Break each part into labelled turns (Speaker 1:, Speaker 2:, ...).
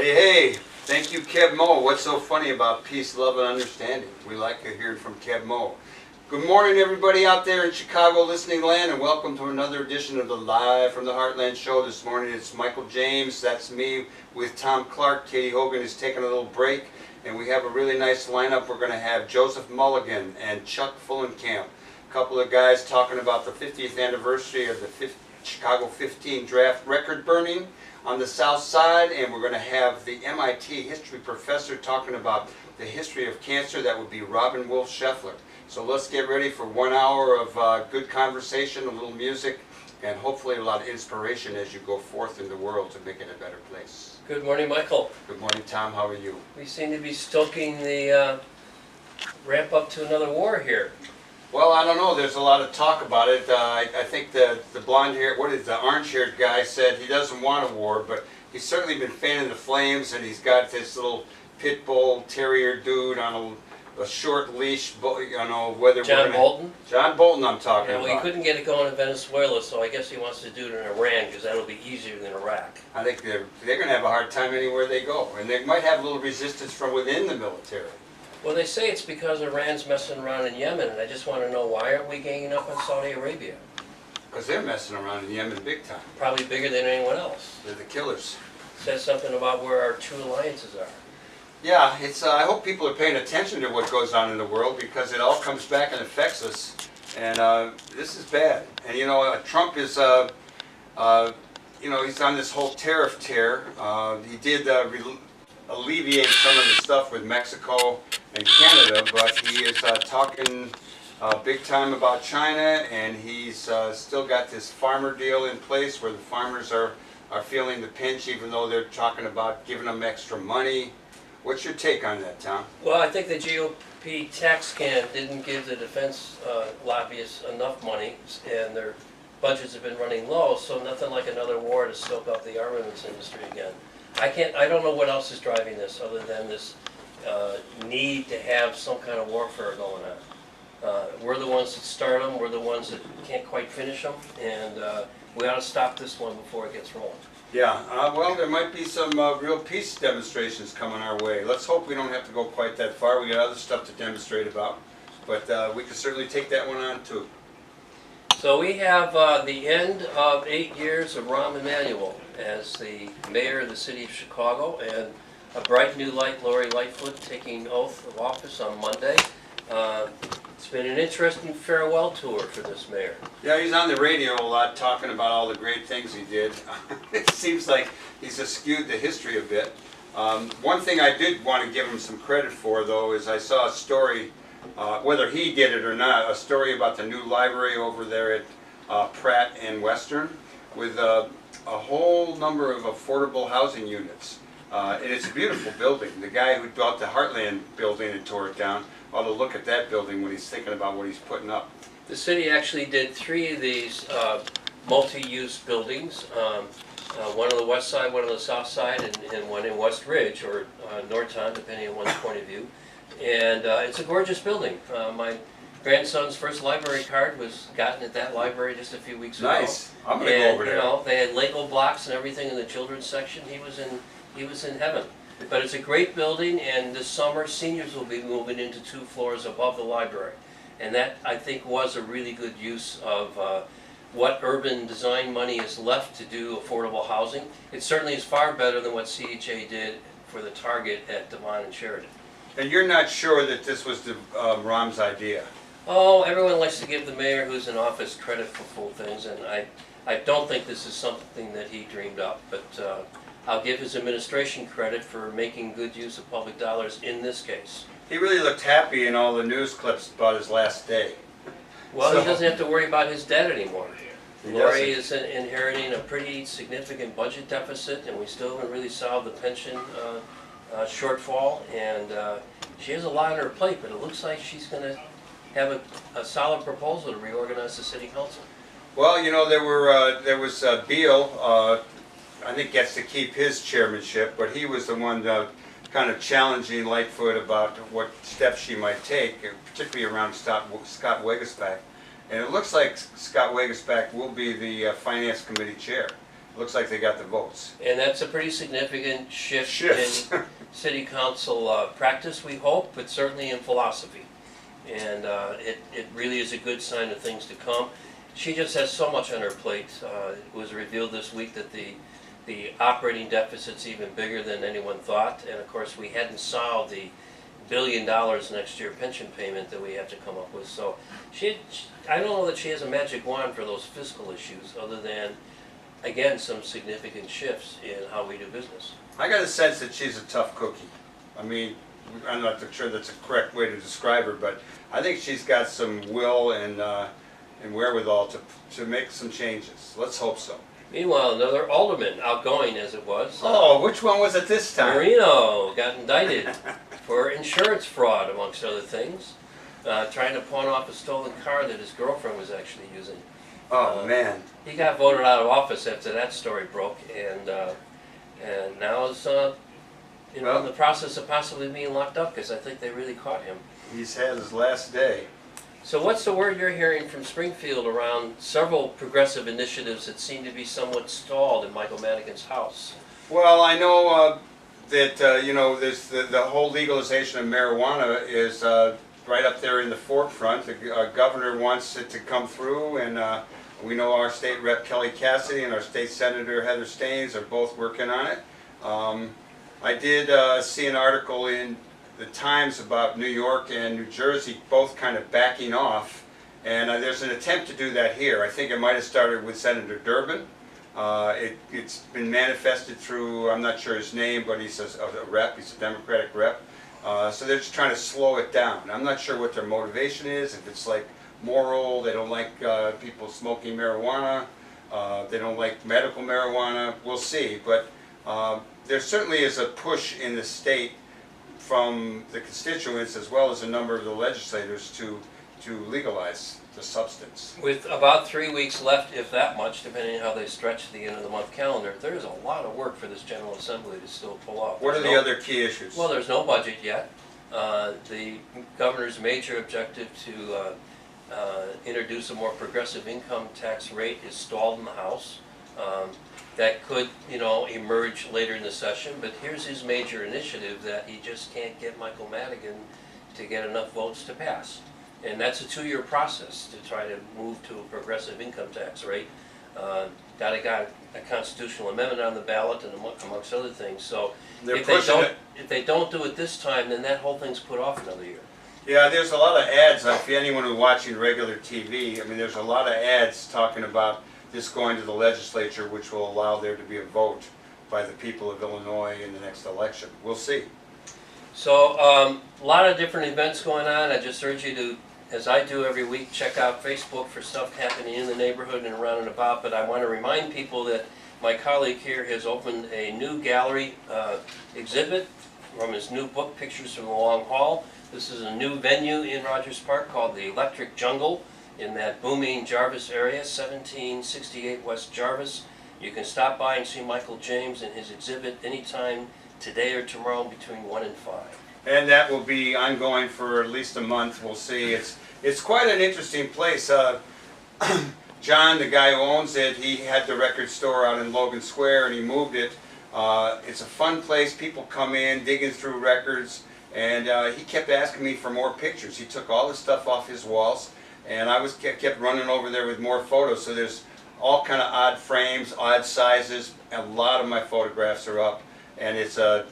Speaker 1: Hey, hey, thank you, Kev Mo. What's so funny about peace, love, and understanding? We like to hear from Kev Mo. Good morning, everybody out there in Chicago listening land, and welcome to another edition of the Live from the Heartland show. This morning it's Michael James, that's me, with Tom Clark. Katie Hogan is taking a little break, and we have a really nice lineup. We're going to have Joseph Mulligan and Chuck Fullenkamp, a couple of guys talking about the 50th anniversary of the Chicago 15 draft record burning on the south side, and we're going to have the MIT history professor talking about the history of cancer. That would be Robin Wolf Scheffler. So let's get ready for 1 hour of good conversation, a little music, and hopefully a lot of inspiration as you go forth in the world to make it a better place.
Speaker 2: Good morning, Michael.
Speaker 1: Good morning, Tom. How are you?
Speaker 2: We seem to be stoking the ramp up to another war here.
Speaker 1: Well, I don't know. There's a lot of talk about it. I think the blonde-haired, the orange-haired guy said he doesn't want a war, but he's certainly been fanning the flames, and he's got this little pit bull terrier dude on a short leash. Whether
Speaker 2: John Bolton?
Speaker 1: John Bolton, I'm talking
Speaker 2: about. Well, he couldn't get it going in Venezuela, so I guess he wants to do it in Iran because that'll be easier than Iraq.
Speaker 1: I think they're going to have a hard time anywhere they go, and they might have a little resistance from within the military.
Speaker 2: Well, they say it's because Iran's messing around in Yemen, and I just want to know, why aren't we ganging up on Saudi Arabia?
Speaker 1: Because they're messing around in Yemen big time.
Speaker 2: Probably bigger than anyone else.
Speaker 1: They're the killers.
Speaker 2: Says something about where our true alliances are.
Speaker 1: Yeah, it's. I hope people are paying attention to what goes on in the world, because it all comes back and affects us, and this is bad. And Trump is, he's on this whole tariff tear. He did alleviate some of the stuff with Mexico and Canada, but he is talking big time about China, and he's still got this farmer deal in place where the farmers are feeling the pinch, even though they're talking about giving them extra money. What's your take on that, Tom?
Speaker 2: Well, I think the GOP tax can didn't give the defense lobbyists enough money, and their budgets have been running low, so nothing like another war to soak up the armaments industry again. I don't know what else is driving this other than this need to have some kind of warfare going on. We're the ones that start them, we're the ones that can't quite finish them, and we ought to stop this one before it gets rolling.
Speaker 1: Yeah, well, there might be some real peace demonstrations coming our way. Let's hope we don't have to go quite that far. We got other stuff to demonstrate about, but we can certainly take that one on too.
Speaker 2: So we have the end of 8 years of Rahm Emanuel as the mayor of the city of Chicago, and a bright new light, Lori Lightfoot, taking oath of office on Monday. It's been an interesting farewell tour for this mayor.
Speaker 1: Yeah, he's on the radio a lot talking about all the great things he did. It seems like he's skewed the history a bit. One thing I did want to give him some credit for, though, is I saw a story, whether he did it or not, a story about the new library over there at Pratt and Western, with a whole number of affordable housing units. And it's a beautiful building. The guy who built the Heartland building and tore it down ought to look at that building when he's thinking about what he's putting up.
Speaker 2: The city actually did 3 of these multi-use buildings, one on the west side, one on the south side, and one in West Ridge, or Northtown, depending on one's point of view. And it's a gorgeous building. My grandson's first library card was gotten at that library just a few weeks ago.
Speaker 1: Nice. I'm going to go over there.
Speaker 2: They had Lego blocks and everything in the children's section. He was in heaven. But it's a great building, and this summer seniors will be moving into 2 floors above the library. And that, I think, was a really good use of what urban design money is left to do affordable housing. It certainly is far better than what CHA did for the Target at Devon and Sheridan.
Speaker 1: And you're not sure that this was Rahm's idea?
Speaker 2: Oh, everyone likes to give the mayor who's in office credit for full things, and I don't think this is something that he dreamed up, but I'll give his administration credit for making good use of public dollars in this case.
Speaker 1: He really looked happy in all the news clips about his last day.
Speaker 2: Well, he doesn't have to worry about his debt anymore. Lori is inheriting a pretty significant budget deficit, and we still haven't really solved the pension shortfall, and she has a lot on her plate, but it looks like she's going to have a solid proposal to reorganize the city council.
Speaker 1: Well, there was Beal, I think gets to keep his chairmanship, but he was the one kind of challenging Lightfoot about what steps she might take, particularly around Scott Wegesbach. And it looks like Scott Wegesbach will be the Finance Committee chair. looks like they got the votes.
Speaker 2: And that's a pretty significant shift in city council practice, we hope, but certainly in philosophy. And it really is a good sign of things to come. She just has so much on her plate. It was revealed this week that the operating deficit's even bigger than anyone thought. And of course, we hadn't solved the $1 billion next year pension payment that we have to come up with. So I don't know that she has a magic wand for those fiscal issues, other than, again, some significant shifts in how we do business.
Speaker 1: I got a sense that she's a tough cookie. I mean, I'm not sure that's a correct way to describe her, but I think she's got some will and wherewithal to make some changes. Let's hope so.
Speaker 2: Meanwhile, another alderman, outgoing as it was.
Speaker 1: Oh, which one was it this time?
Speaker 2: Marino got indicted for insurance fraud, amongst other things, trying to pawn off a stolen car that his girlfriend was actually using.
Speaker 1: Oh, man.
Speaker 2: He got voted out of office after that story broke, and now is in the process of possibly being locked up, because I think they really caught him.
Speaker 1: He's had his last day.
Speaker 2: So what's the word you're hearing from Springfield around several progressive initiatives that seem to be somewhat stalled in Michael Madigan's house?
Speaker 1: Well, I know that there's the whole legalization of marijuana is right up there in the forefront. The governor wants it to come through, and we know our state rep Kelly Cassidy and our state senator Heather Staines are both working on it. I did see an article in the Times about New York and New Jersey both kind of backing off, and there's an attempt to do that here. I think it might have started with Senator Durbin. It's been manifested through, I'm not sure his name, but he's a rep, he's a Democratic rep. So they're just trying to slow it down. I'm not sure what their motivation is, if it's like moral, they don't like people smoking marijuana, they don't like medical marijuana, we'll see. But there certainly is a push in the state from the constituents as well as a number of the legislators to legalize the substance.
Speaker 2: With about 3 weeks left, if that much, depending on how they stretch the end of the month calendar, there's a lot of work for this General Assembly to still pull off.
Speaker 1: What are the other key issues?
Speaker 2: Well, there's no budget yet. The governor's major objective to introduce a more progressive income tax rate is stalled in the House. That could, emerge later in the session, but here's his major initiative that he just can't get Michael Madigan to get enough votes to pass. And that's a 2-year process to try to move to a progressive income tax rate. Got a constitutional amendment on the ballot, and amongst other things. So if they don't do it this time, then that whole thing's put off another year.
Speaker 1: Yeah, there's a lot of ads. If anyone who's watching regular TV, I mean, there's a lot of ads talking about this going to the legislature, which will allow there to be a vote by the people of Illinois in the next election. We'll see.
Speaker 2: So a lot of different events going on. I just urge you to, as I do every week, check out Facebook for stuff happening in the neighborhood and around and about. But I want to remind people that my colleague here has opened a new gallery exhibit from his new book, Pictures from the Long Haul. This is a new venue in Rogers Park called the Electric Jungle in that booming Jarvis area, 1768 West Jarvis. You can stop by and see Michael James and his exhibit anytime today or tomorrow between 1 and 5.
Speaker 1: And that will be ongoing for at least a month. We'll see. It's quite an interesting place. John, the guy who owns it, he had the record store out in Logan Square, and he moved it. It's a fun place. People come in, digging through records, and he kept asking me for more pictures. He took all the stuff off his walls, and I kept running over there with more photos. So there's all kind of odd frames, odd sizes. A lot of my photographs are up, and there's a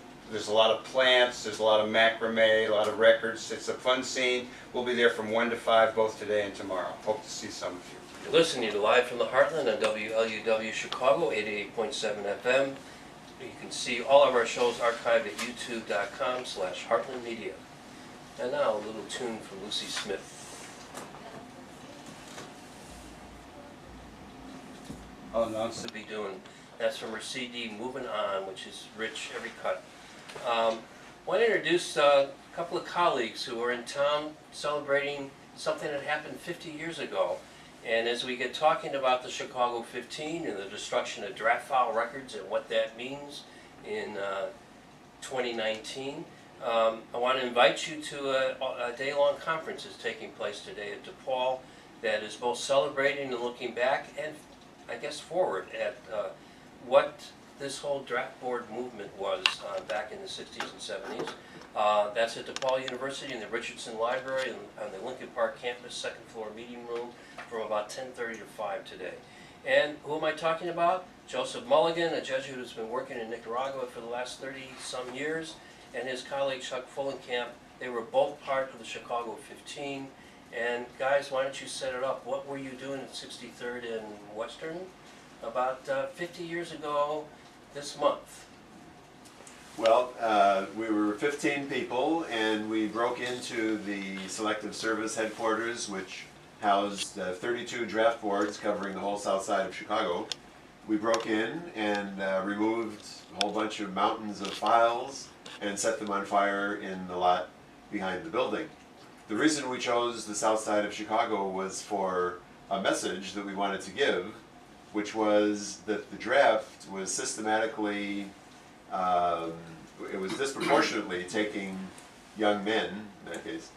Speaker 1: lot of plants, there's a lot of macrame, a lot of records. It's a fun scene. We'll be there from 1 to 5 both today and tomorrow. Hope to see some of you.
Speaker 2: You're listening to Live from the Heartland on WLUW Chicago, 88.7 FM. You can see all of our shows archived at youtube.com/heartlandmedia. And now a little tune from Lucy Smith.
Speaker 1: Oh, no.
Speaker 2: To be doing. That's from her CD Moving On, which is rich every cut. I want to introduce a couple of colleagues who are in town celebrating something that happened 50 years ago. And as we get talking about the Chicago 15 and the destruction of draft file records and what that means in 2019, I want to invite you to a day-long conference that's taking place today at DePaul that is both celebrating and looking back and, I guess, forward at what this whole draft board movement was back in the 60s and 70s. That's at DePaul University in the Richardson Library on the Lincoln Park campus, second floor meeting room, from about 10:30 to 5 today. And who am I talking about? Joseph Mulligan, a Jesuit who's been working in Nicaragua for the last 30-some years, and his colleague Chuck Fullenkamp. They were both part of the Chicago 15. And guys, why don't you set it up? What were you doing at 63rd and Western about 50 years ago this month?
Speaker 3: Well, we were 15 people, and we broke into the Selective Service headquarters, which housed 32 draft boards covering the whole south side of Chicago. We broke in and removed a whole bunch of mountains of files and set them on fire in the lot behind the building. The reason we chose the south side of Chicago was for a message that we wanted to give, which was that the draft was systematically, it was disproportionately taking young men, in that case,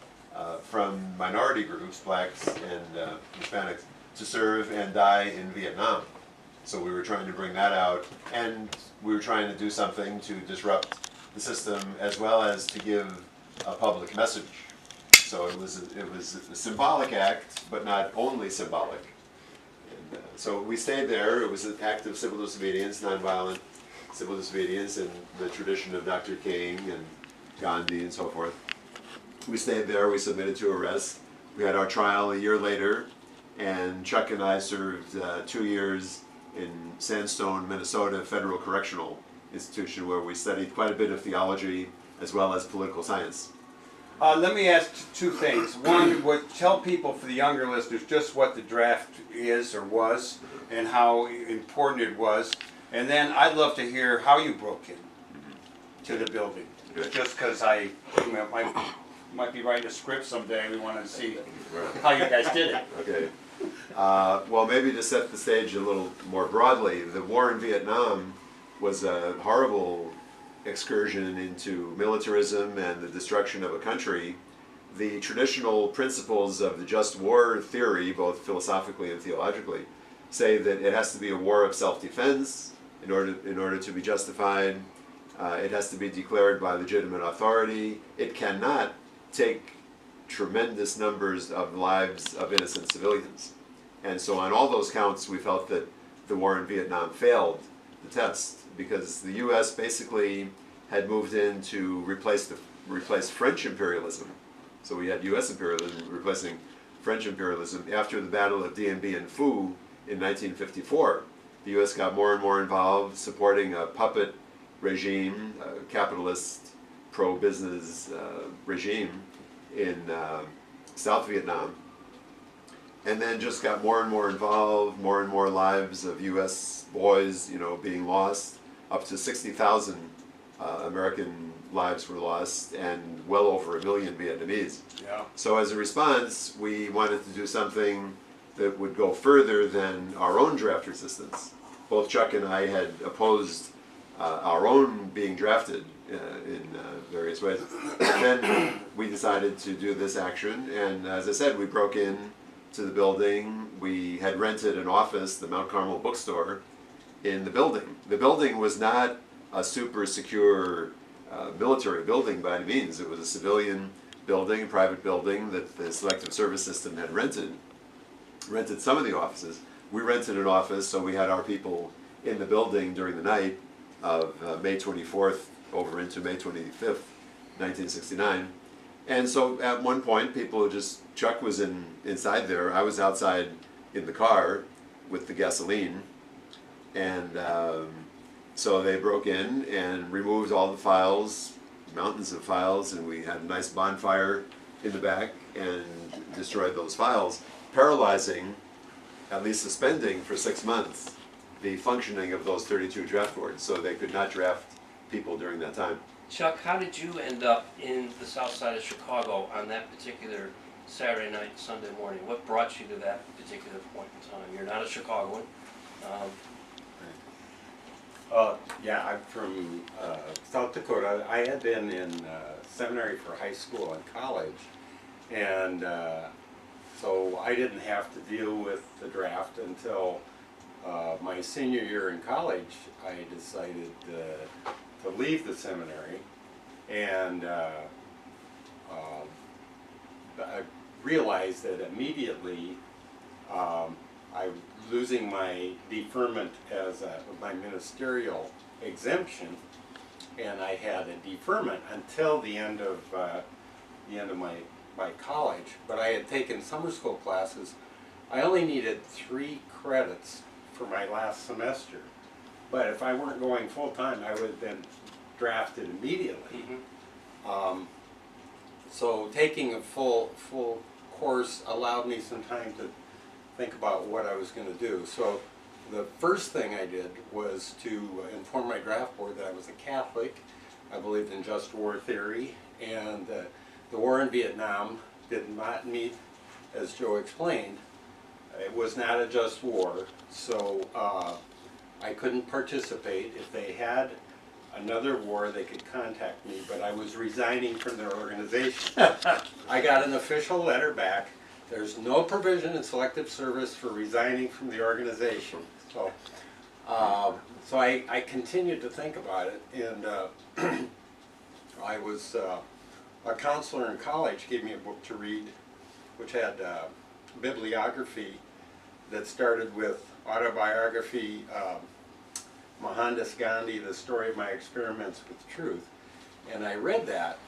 Speaker 3: from minority groups, blacks and Hispanics, to serve and die in Vietnam. So we were trying to bring that out, and we were trying to do something to disrupt the system as well as to give a public message. So it was a symbolic act, but not only symbolic. And, so we stayed there. It was an act of civil disobedience, nonviolent civil disobedience in the tradition of Dr. King and Gandhi and so forth. We stayed there. We submitted to arrest. We had our trial a year later, and Chuck and I served 2 years in Sandstone, Minnesota Federal Correctional Institution, where we studied quite a bit of theology as well as political science.
Speaker 1: Let me ask two things. One, tell people, for the younger listeners, just what the draft is or was and how important it was. And then I'd love to hear how you broke in to the building.
Speaker 3: Good.
Speaker 1: Just because I might be writing a script someday. We want to see how you guys did it.
Speaker 3: Okay. Well, maybe to set the stage a little more broadly, the war in Vietnam was a horrible excursion into militarism and the destruction of a country. The traditional principles of the just war theory, both philosophically and theologically, say that it has to be a war of self-defense in order to be justified. It has to be declared by legitimate authority. It cannot take tremendous numbers of lives of innocent civilians. And so on all those counts, we felt that the war in Vietnam failed the test, because the U.S. basically had moved in to replace French imperialism. So we had U.S. imperialism replacing French imperialism after the Battle of Dien Bien Phu in 1954. The U.S. got more and more involved, supporting a puppet regime, a capitalist, pro-business regime in South Vietnam, and then just got more and more involved, more and more lives of U.S. boys, being lost. Up to 60,000 American lives were lost, and well over 1 million Vietnamese.
Speaker 1: Yeah.
Speaker 3: So as a response, we wanted to do something that would go further than our own draft resistance. Both Chuck and I had opposed our own being drafted in various ways. And then we decided to do this action, and as I said, we broke in to the building. We had rented an office, the Mount Carmel bookstore, in the building. The building was not a super secure military building by any means. It was a civilian building, a private building that the Selective Service System had rented some of the offices. We rented an office, so we had our people in the building during the night of May 24th over into May 25th, 1969. And so at one point, Chuck was inside there, I was outside in the car with the gasoline, and so they broke in and removed all the files, mountains of files, and we had a nice bonfire in the back and destroyed those files, paralyzing, at least suspending for 6 months, the functioning of those 32 draft boards, so they could not draft people during that time.
Speaker 2: Chuck, how did you end up in the south side of Chicago on that particular Saturday night, Sunday morning? What brought you to that particular point in time? You're not a Chicagoan.
Speaker 4: Yeah, I'm from South Dakota. I had been in seminary for high school and college, and so I didn't have to deal with the draft until my senior year in college, I decided to leave the seminary, and I realized that immediately I was losing my deferment as my ministerial exemption, and I had a deferment until the end of my college. But I had taken summer school classes. I only needed 3 credits for my last semester. But if I weren't going full time, I would have been drafted immediately. So taking a full course allowed me some time to think about what I was going to do. So the first thing I did was to inform my draft board that I was a Catholic. I believed in just war theory, and the war in Vietnam did not meet, as Joe explained, it was not a just war, so I couldn't participate. If they had another war, they could contact me, but I was resigning from their organization. I got an official letter back. There's no provision in selective service for resigning from the organization. So, I continued to think about it, and I was a counselor in college gave me a book to read, which had bibliography that started with autobiography, Mohandas Gandhi, The Story of My Experiments with Truth. And I read that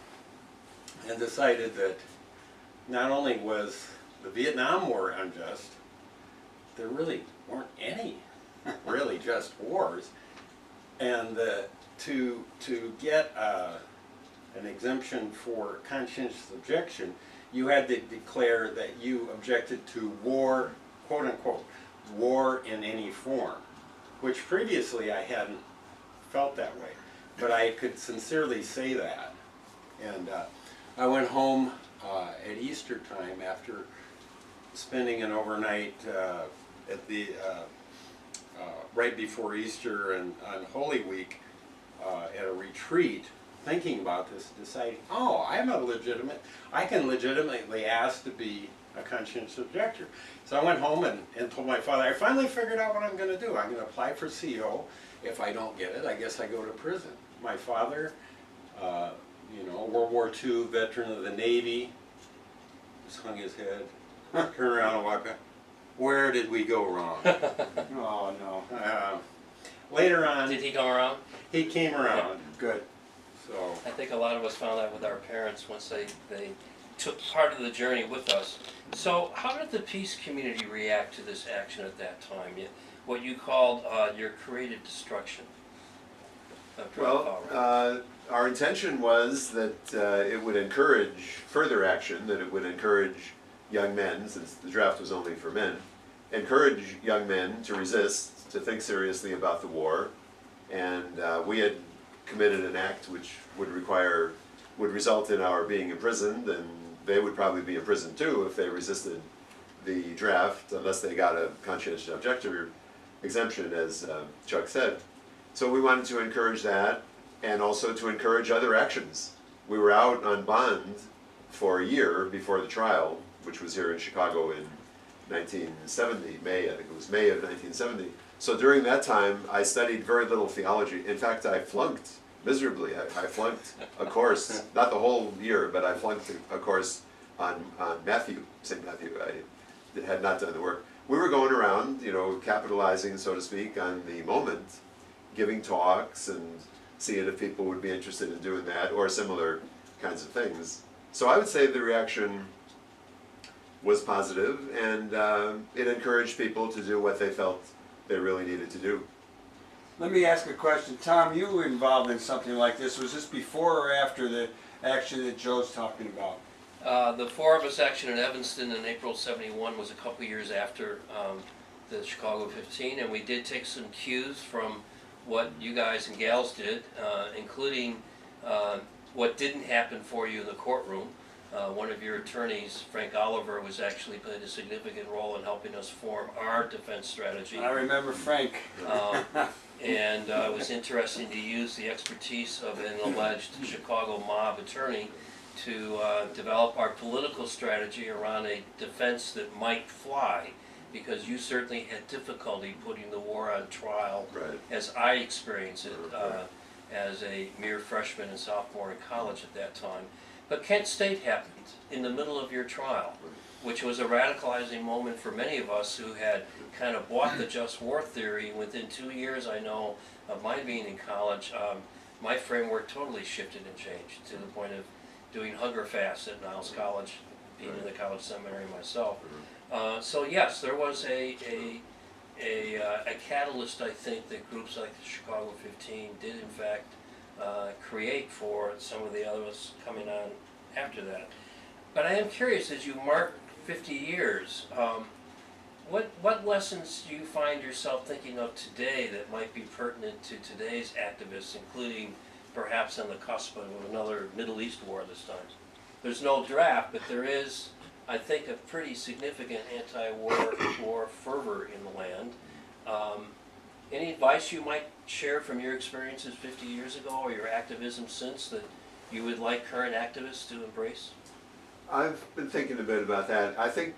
Speaker 4: and decided that not only was the Vietnam War unjust, there really weren't any really just wars. And to get an exemption for conscientious objection, you had to declare that you objected to war, quote unquote, war in any form, which previously I hadn't felt that way. But I could sincerely say that. And I went home at Easter time after spending an overnight at the right before Easter and on Holy Week at a retreat, thinking about this, deciding, oh, I can legitimately ask to be a conscientious objector. So I went home and told my father, I finally figured out what I'm going to do. I'm going to apply for CO. If I don't get it, I guess I go to prison. My father, World War II veteran of the Navy, just hung his head, turned around and walked back. Where did we go wrong?
Speaker 1: Oh, no.
Speaker 4: Later on,
Speaker 2: Did he come around?
Speaker 4: he came around.
Speaker 1: Good.
Speaker 4: So
Speaker 2: I think a lot of us found that with our parents once they took part of the journey with us. So how did the peace community react to this action at that time? What you called your creative destruction of draft power.
Speaker 3: Our intention was that it would encourage further action, that it would encourage young men, since the draft was only for men, encourage young men to resist, to think seriously about the war. And we had committed an act which would result in our being imprisoned, and they would probably be imprisoned too if they resisted the draft, unless they got a conscientious objector exemption, as Chuck said. So we wanted to encourage that, and also to encourage other actions. We were out on bond for a year before the trial, which was here in Chicago in 1970, May, I think it was May of 1970. So during that time, I studied very little theology. In fact, I flunked miserably. I flunked a course, not the whole year, but I flunked a course on Matthew, St. Matthew. I had not done the work. We were going around, capitalizing, so to speak, on the moment, giving talks and seeing if people would be interested in doing that or similar kinds of things. So I would say the reaction was positive, and it encouraged people to do what they felt they really needed to do.
Speaker 1: Let me ask a question. Tom, you were involved in something like this. Was this before or after the action that Joe's talking about?
Speaker 2: The Four of Us action in Evanston in April '71 was a couple years after the Chicago 15, and we did take some cues from what you guys and gals did, including what didn't happen for you in the courtroom. One of your attorneys, Frank Oliver, was actually played a significant role in helping us form our defense strategy.
Speaker 1: I remember Frank.
Speaker 2: And it was interesting to use the expertise of an alleged Chicago mob attorney to develop our political strategy around a defense that might fly because you certainly had difficulty putting the war on trial,
Speaker 3: Right.
Speaker 2: as I experienced it,
Speaker 3: Right.
Speaker 2: as a mere freshman and sophomore in college at that time. But Kent State happened in the middle of your trial, which was a radicalizing moment for many of us who had kind of bought the just war theory. Within 2 years, I know, of my being in college, my framework totally shifted and changed to the point of doing hunger fasts at Niles College, being in the college seminary myself. So yes, there was a catalyst, I think, that groups like the Chicago 15 did in fact create for some of the others coming on after that. But I am curious, as you mark 50 years, what lessons do you find yourself thinking of today that might be pertinent to today's activists, including perhaps on the cusp of another Middle East war this time? There's no draft, but there is, I think, a pretty significant anti-war fervor in the land. Any advice you might share from your experiences 50 years ago or your activism since that you would like current activists to embrace?
Speaker 3: I've been thinking a bit about that. I think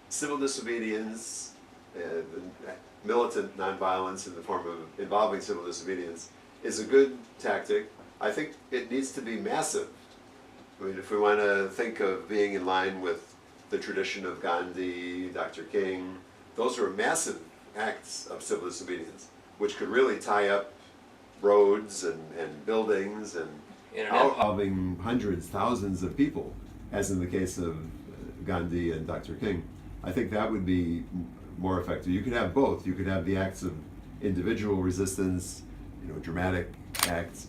Speaker 3: civil disobedience, militant nonviolence in the form of involving civil disobedience is a good tactic. I think it needs to be massive. I mean, if we want to think of being in line with the tradition of Gandhi, Dr. King, those are massive acts of civil disobedience, which could really tie up roads and buildings and involving hundreds, thousands of people, as in the case of Gandhi and Dr. King. I think that would be more effective. You could have both. You could have the acts of individual resistance, dramatic acts,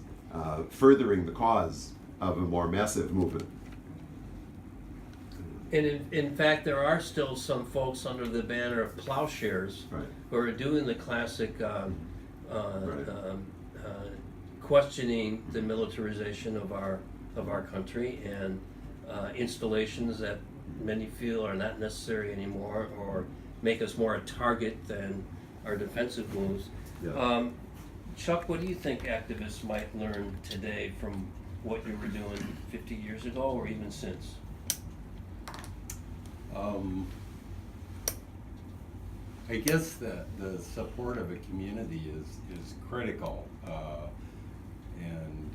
Speaker 3: furthering the cause of a more massive movement.
Speaker 2: And in fact, there are still some folks under the banner of plowshares
Speaker 3: Right.
Speaker 2: who are doing the classic questioning the militarization of our country and installations that many feel are not necessary anymore or make us more a target than our defensive moves.
Speaker 3: Yeah.
Speaker 2: Chuck, what do you think activists might learn today from what you were doing 50 years ago or even since?
Speaker 4: I guess the support of a community is critical, and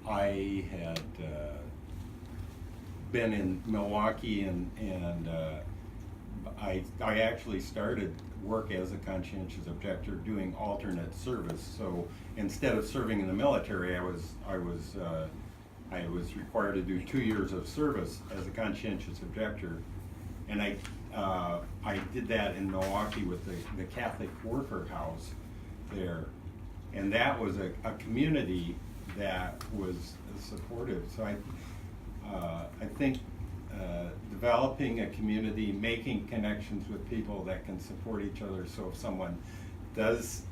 Speaker 4: I had been in Milwaukee and I actually started work as a conscientious objector doing alternate service. So instead of serving in the military, I was required to do 2 years of service as a conscientious objector, and I did that in Milwaukee with the Catholic Worker House there, and that was a community that was supportive. So I think developing a community, making connections with people that can support each other, so if someone does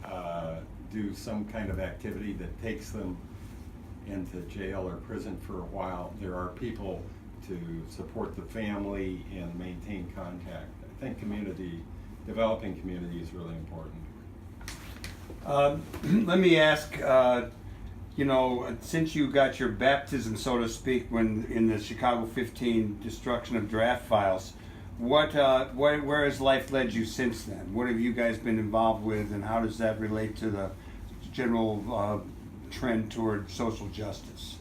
Speaker 4: do some kind of activity that takes them into jail or prison for a while, there are people to support the family and maintain contact. I think developing community is really important.
Speaker 5: Let me ask, since you got your baptism, so to speak, when in the Chicago 15 destruction of draft files, where has life led you since then? What have you guys been involved with, and how does that relate to the general trend toward social justice?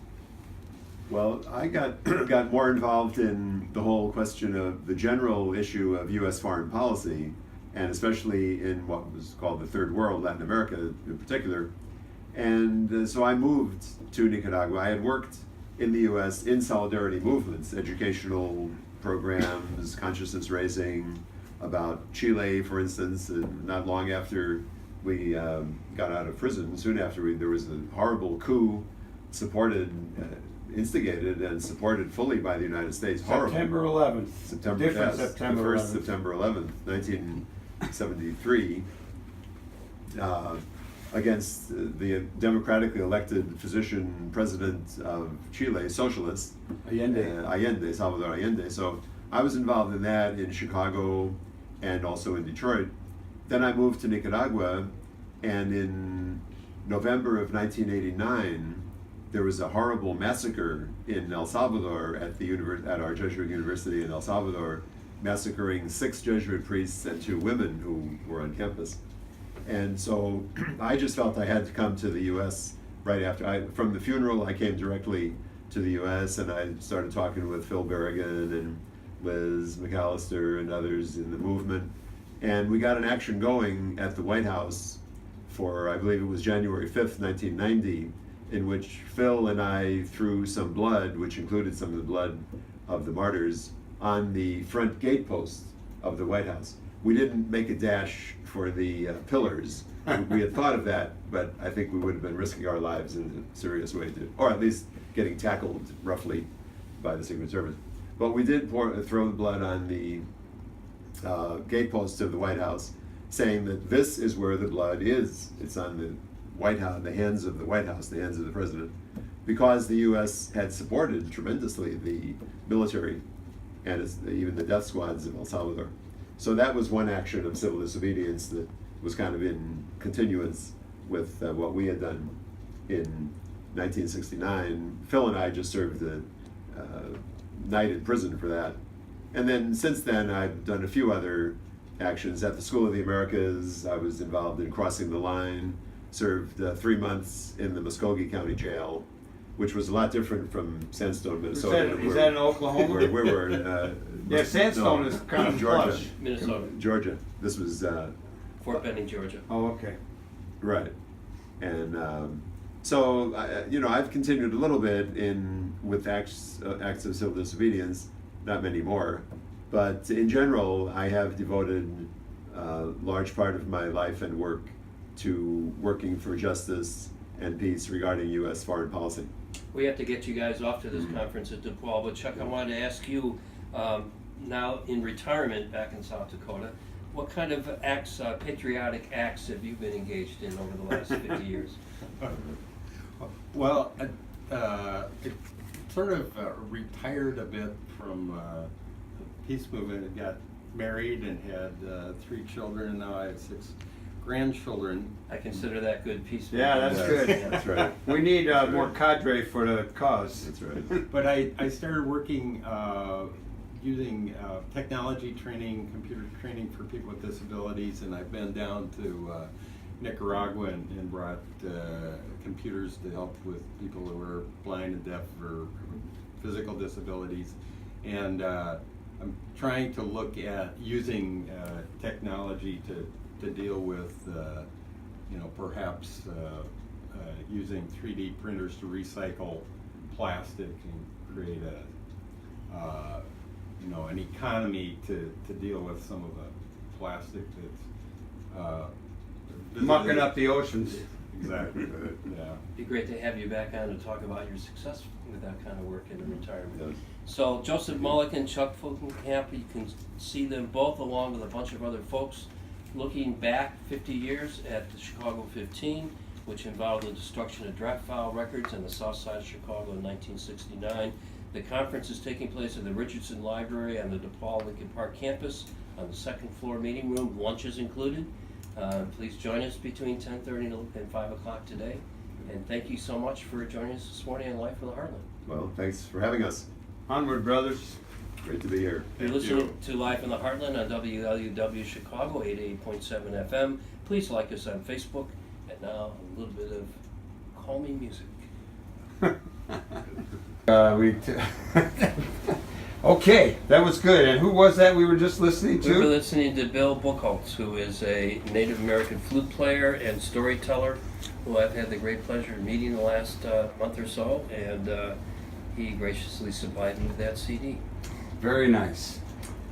Speaker 3: Well, I got more involved in the whole question of the general issue of U.S. foreign policy, and especially in what was called the Third World, Latin America in particular. And so I moved to Nicaragua. I had worked in the U.S. in solidarity movements, educational programs, consciousness raising, about Chile, for instance. Not long after we got out of prison, soon after there was a horrible coup instigated and supported fully by the United States.
Speaker 5: September 11th.
Speaker 3: September 11th. September 11th, 1973, against the democratically elected physician president of Chile, socialist, Salvador Allende. So I was involved in that in Chicago and also in Detroit. Then I moved to Nicaragua, and in November of 1989, there was a horrible massacre in El Salvador at our Jesuit university in El Salvador. massacring 6 Jesuit priests and 2 women who were on campus. And so I just felt I had to come to the U.S. right after. From the funeral, I came directly to the U.S. and I started talking with Phil Berrigan and Liz McAllister and others in the movement. And we got an action going at the White House for, I believe it was January 5th, 1990, in which Phil and I threw some blood, which included some of the blood of the martyrs, on the front gate posts of the White House. We didn't make a dash for the pillars. We had thought of that, but I think we would have been risking our lives in a serious way, or at least getting tackled roughly by the Secret Service. But we did throw the blood on the gate posts of the White House, saying that this is where the blood is. It's on the White House, the hands of the White House, the hands of the president, because the U.S. had supported tremendously the military and even the death squads of El Salvador. So that was one action of civil disobedience that was kind of in continuance with what we had done in 1969. Phil and I just served a night in prison for that. And then since then, I've done a few other actions. At the School of the Americas, I was involved in crossing the line, served 3 months in the Muskogee County Jail, which was a lot different from Sandstone, Minnesota.
Speaker 5: Is that in Oklahoma?
Speaker 3: Where we were.
Speaker 5: Yeah, Sandstone is kind of
Speaker 3: Georgia.
Speaker 5: plush.
Speaker 2: Minnesota,
Speaker 3: Georgia. This was
Speaker 2: Fort Benning, Georgia.
Speaker 5: Oh, okay.
Speaker 3: right, and so I've continued a little bit with acts of civil disobedience, not many more, but in general, I have devoted a large part of my life and work to working for justice and peace regarding U.S. foreign policy.
Speaker 2: We have to get you guys off to this conference at DePaul, but Chuck, I wanted to ask you, now in retirement back in South Dakota, what kind of acts, patriotic acts have you been engaged in over the last 50 years?
Speaker 4: Well, it sort of retired a bit from the peace movement. I got married and had 3 children. Now I have 6 grandchildren.
Speaker 2: I consider that good peace.
Speaker 5: Yeah, that's good.
Speaker 3: That's right.
Speaker 5: We need more cadre for the cause.
Speaker 3: That's right.
Speaker 4: But I started working using technology training, computer training for people with disabilities, and I've been down to Nicaragua and brought computers to help with people who are blind and deaf or physical disabilities. And I'm trying to look at using technology to deal with, perhaps using 3D printers to recycle plastic and create an economy to deal with some of the plastic that's
Speaker 5: Mucking up the oceans.
Speaker 4: Exactly. Yeah.
Speaker 2: It'd be great to have you back on to talk about your success with that kind of work in retirement.
Speaker 3: Yes.
Speaker 2: So Joseph Mulligan, Chuck Fullenkamp, you can see them both along with a bunch of other folks looking back 50 years at the Chicago 15, which involved the destruction of draft file records on the south side of Chicago in 1969. The conference is taking place at the Richardson Library on the DePaul Lincoln Park campus on the 2nd floor meeting room. Lunch is included. Please join us between 10:30 and 5 o'clock today. And thank you so much for joining us this morning on Life in the Heartland.
Speaker 3: Well, thanks for having us.
Speaker 5: Onward, brothers.
Speaker 3: Great to be here.
Speaker 2: You're listening to Life in the Heartland on WLUW Chicago 88.7 FM. Please like us on Facebook. And now a little bit of calming music.
Speaker 5: Okay, that was good. And who was that we were just listening to?
Speaker 2: We were listening to Bill Buchholz, who is a Native American flute player and storyteller who I've had the great pleasure of meeting the last month or so, and he graciously supplied me with that CD.
Speaker 5: Very nice.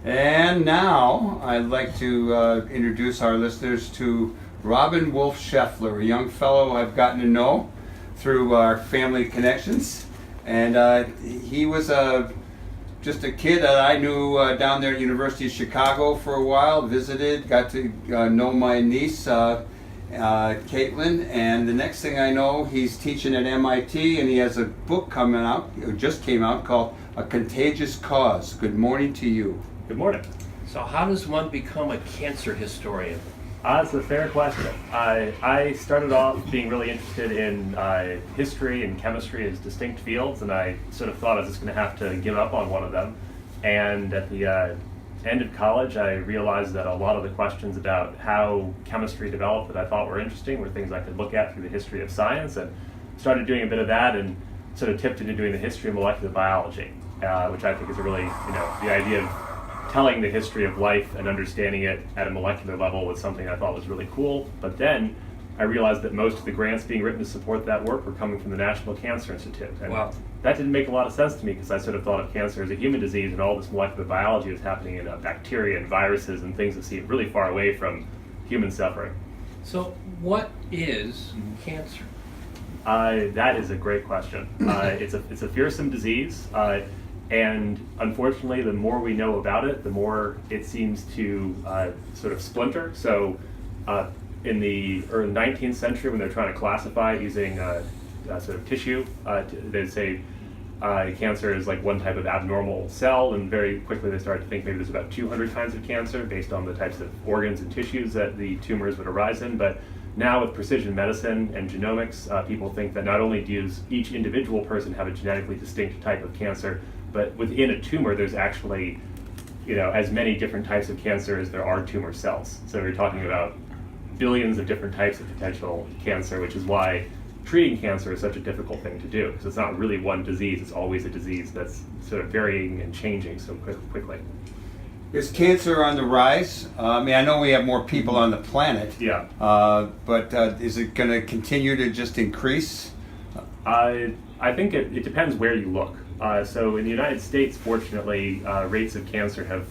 Speaker 5: And now I'd like to introduce our listeners to Robin Wolf Scheffler, a young fellow I've gotten to know through our family connections. And he was just a kid that I knew down there at University of Chicago for a while, visited, got to know my niece, Caitlin, and the next thing I know, he's teaching at MIT, and he has a book coming out, it just came out, called A Contagious Cause. Good morning to you.
Speaker 6: Good morning.
Speaker 2: So how does one become a cancer historian?
Speaker 6: That's a fair question. I started off being really interested in history and chemistry as distinct fields, and I sort of thought I was just going to have to give up on one of them. And at the end of college, I realized that a lot of the questions about how chemistry developed that I thought were interesting were things I could look at through the history of science, and started doing a bit of that and sort of tipped into doing the history of molecular biology, which I think is a really, the idea of telling the history of life and understanding it at a molecular level was something I thought was really cool. But then I realized that most of the grants being written to support that work were coming from the National Cancer Institute. And
Speaker 2: Wow.
Speaker 6: that didn't make a lot of sense to me because I sort of thought of cancer as a human disease, and all this molecular biology is happening in bacteria and viruses and things that seem really far away from human suffering.
Speaker 2: So what is cancer?
Speaker 6: That is a great question. It's a fearsome disease, and unfortunately, the more we know about it, the more it seems to sort of splinter. So, in the early 19th century, when they're trying to classify it using sort of tissue, they'd say cancer is like one type of abnormal cell, and very quickly they started to think maybe there's about 200 kinds of cancer based on the types of organs and tissues that the tumors would arise in. But now with precision medicine and genomics, people think that not only does each individual person have a genetically distinct type of cancer, but within a tumor there's actually, as many different types of cancer as there are tumor cells. So we're talking about billions of different types of potential cancer, which is why treating cancer is such a difficult thing to do, because it's not really one disease, it's always a disease that's sort of varying and changing so quickly.
Speaker 5: Is cancer on the rise? I know we have more people on the planet.
Speaker 6: Yeah.
Speaker 5: But is it going to continue to just increase?
Speaker 6: I think it depends where you look. So in the United States, fortunately, rates of cancer have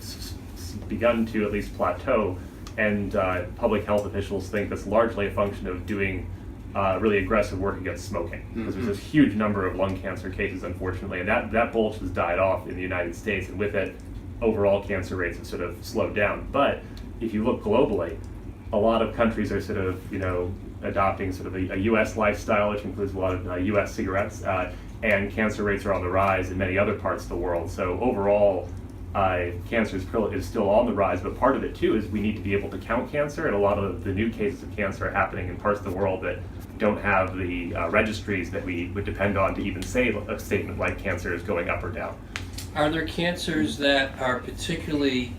Speaker 6: begun to at least plateau, and public health officials think that's largely a function of doing really aggressive work against smoking. Because there's this huge number of lung cancer cases, unfortunately, and that bulge has died off in the United States, and with it, overall cancer rates have sort of slowed down. But if you look globally, a lot of countries are sort of, adopting sort of a U.S. lifestyle, which includes a lot of U.S. cigarettes, and cancer rates are on the rise in many other parts of the world. So overall, cancer is still on the rise, but part of it too is we need to be able to count cancer, and a lot of the new cases of cancer are happening in parts of the world that don't have the registries that we would depend on to even say a statement like cancer is going up or down.
Speaker 2: Are there cancers that are particularly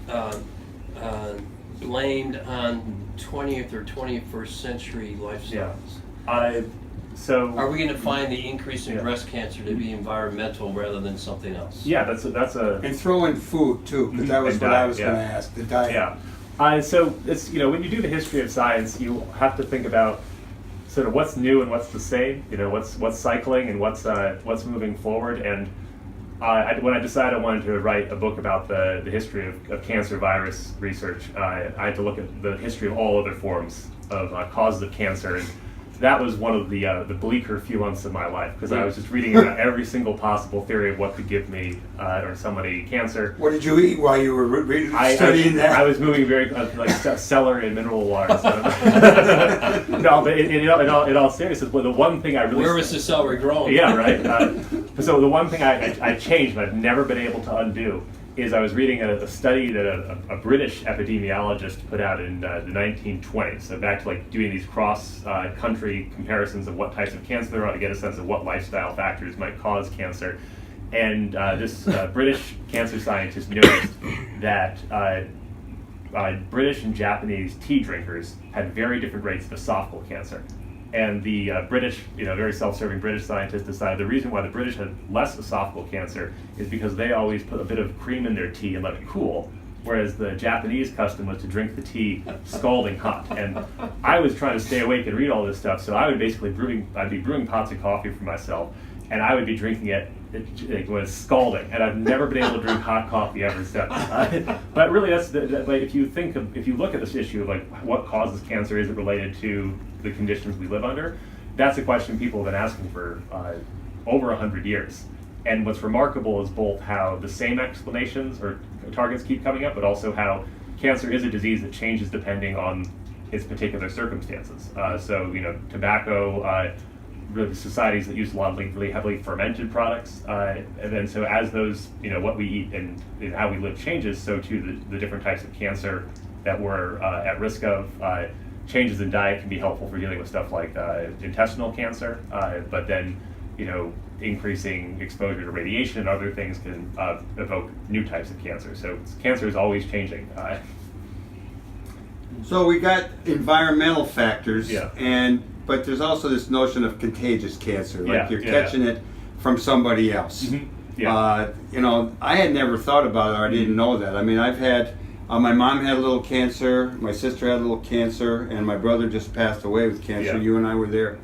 Speaker 2: blamed on 20th or 21st century lifestyles? Are we going to find the increase in breast cancer to be environmental rather than something else?
Speaker 6: Yeah, that's a
Speaker 5: And throw in food too, because that was
Speaker 6: And
Speaker 5: what
Speaker 6: diet,
Speaker 5: I was going to ask. The diet.
Speaker 6: Yeah. So it's, when you do the history of science, you have to think about sort of what's new and what's the same. What's cycling and what's moving forward. And when I decided I wanted to write a book about the history of cancer virus research, I had to look at the history of all other forms of causes of cancer. And that was one of the bleaker few months of my life, because I was just reading about every single possible theory of what could give me or somebody cancer.
Speaker 5: What did you eat while you were studying that?
Speaker 6: I was moving very like celery and mineral waters. No, but in all seriousness, the one thing I really...
Speaker 2: Where was the celery growing?
Speaker 6: Yeah, right. So the one thing I changed, but I've never been able to undo, is I was reading a study that a British epidemiologist put out in the 1920s. So back to like doing these cross-country comparisons of what types of cancer there are to get a sense of what lifestyle factors might cause cancer. And this British cancer scientist noticed that British and Japanese tea drinkers had very different rates of esophageal cancer. And the British, very self-serving British scientists decided the reason why the British had less esophageal cancer is because they always put a bit of cream in their tea and let it cool, whereas the Japanese custom was to drink the tea scalding hot. And I was trying to stay awake and read all this stuff, so I would I'd be brewing pots of coffee for myself, and I would be drinking it when it's scalding, and I've never been able to drink hot coffee ever since. But really, if you look at this issue of like what causes cancer, is it related to the conditions we live under? That's a question people have been asking for over 100 years. And what's remarkable is both how the same explanations or targets keep coming up, but also how cancer is a disease that changes depending on its particular circumstances. Tobacco. Really societies that use a lot of really heavily fermented products, and then so as those, what we eat and how we live changes, so too the different types of cancer that we're at risk of. Changes in diet can be helpful for dealing with stuff like intestinal cancer, but then increasing exposure to radiation and other things can evoke new types of cancer. So cancer is always changing.
Speaker 5: So we got environmental factors,
Speaker 6: Yeah.
Speaker 5: but there's also this notion of contagious cancer, like
Speaker 6: Yeah,
Speaker 5: you're
Speaker 6: yeah.
Speaker 5: catching it from somebody else.
Speaker 6: Mhm. Yeah.
Speaker 5: I had never thought about it, or I didn't know that. I mean, I've had, my mom had a little cancer, my sister had a little cancer, and my brother just passed away with cancer.
Speaker 6: Yeah.
Speaker 5: You and I were there.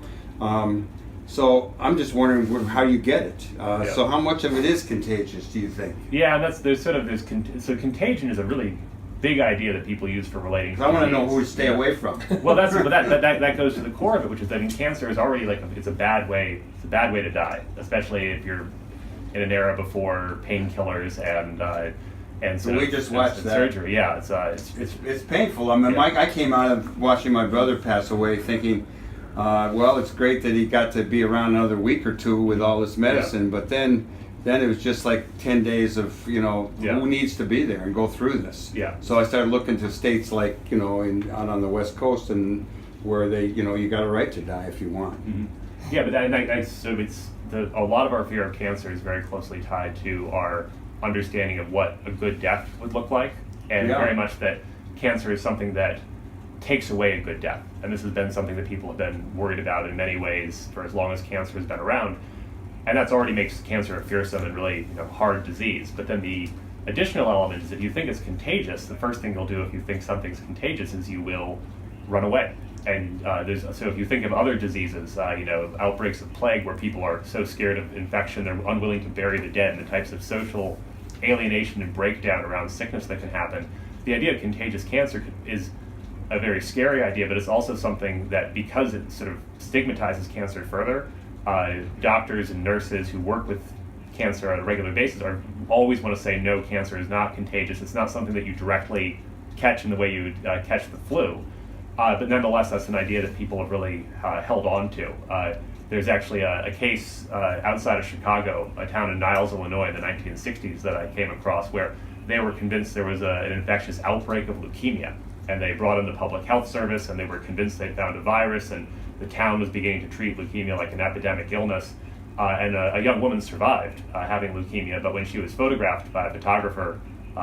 Speaker 5: So I'm just wondering how you get it. So how much of it is contagious, do you think?
Speaker 6: Yeah, so contagion is a really big idea that people use for relating.
Speaker 5: 'Cause I want to know
Speaker 6: disease.
Speaker 5: who to stay away from.
Speaker 6: Well, that goes to the core of it, which is that cancer is already it's a bad way to die, especially if you're in an era before painkillers and
Speaker 5: So we just watched that.
Speaker 6: surgery. Yeah,
Speaker 5: It's painful. I mean,
Speaker 6: Yeah.
Speaker 5: I came out of watching my brother pass away thinking, well, it's great that he got to be around another week or two with all this medicine, but then it was just like 10 days of,
Speaker 6: Yeah.
Speaker 5: who needs to be there and go through this.
Speaker 6: Yeah.
Speaker 5: So I started looking to states like, out on the West Coast and where they, you got a right to die if you want.
Speaker 6: Mhm. Yeah, but so a lot of our fear of cancer is very closely tied to our understanding of what a good death would look like, and
Speaker 5: Yeah.
Speaker 6: very much that cancer is something that takes away a good death. And this has been something that people have been worried about in many ways for as long as cancer has been around. And that's already makes cancer a fearsome and really hard disease. But then the additional element is if you think it's contagious, the first thing you'll do if you think something's contagious is you will run away. And so if you think of other diseases, outbreaks of plague where people are so scared of infection they're unwilling to bury the dead, and the types of social alienation and breakdown around sickness that can happen, the idea of contagious cancer is a very scary idea, but it's also something that, because it sort of stigmatizes cancer further, doctors and nurses who work with cancer on a regular basis always want to say, no, cancer is not contagious. It's not something that you directly catch in the way you would catch the flu. But nonetheless, that's an idea that people have really held on to. There's actually a case outside of Chicago, a town in Niles, Illinois, in the 1960s that I came across, where they were convinced there was an infectious outbreak of leukemia. And they brought in the public health service, and they were convinced they found a virus, and the town was beginning to treat leukemia like an epidemic illness. And a young woman survived having leukemia, but when she was photographed by a photographer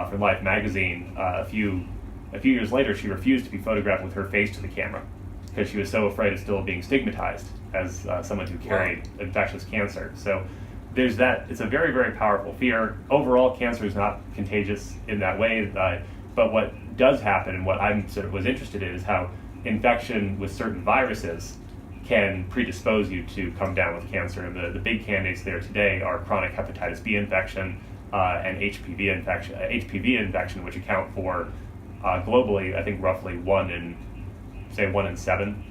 Speaker 6: for Life magazine a few years later, she refused to be photographed with her face to the camera because she was so afraid of still being stigmatized as someone who carried infectious cancer. So there's that. It's a very, very powerful fear. Overall, cancer is not contagious in that way, but what does happen, and what I'm was interested in, is how infection with certain viruses can predispose you to come down with cancer. And the big candidates there today are chronic hepatitis B infection and HPV infection, which account for globally, I think, roughly 1 in 7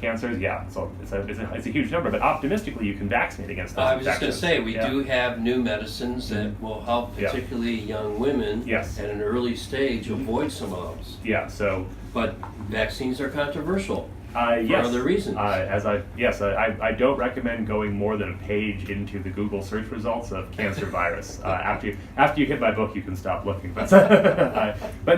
Speaker 6: cancers. Yeah, so it's a huge number. But optimistically, you can vaccinate against those
Speaker 2: I was just going to
Speaker 6: infections.
Speaker 2: say, we do have new medicines that will help particularly young women
Speaker 6: Yes.
Speaker 2: at an early stage avoid some of those.
Speaker 6: Yeah, so
Speaker 2: But vaccines are controversial for
Speaker 6: yes.
Speaker 2: other reasons.
Speaker 6: I don't recommend going more than a page into the Google search results of cancer virus. After you hit my book, you can stop looking. But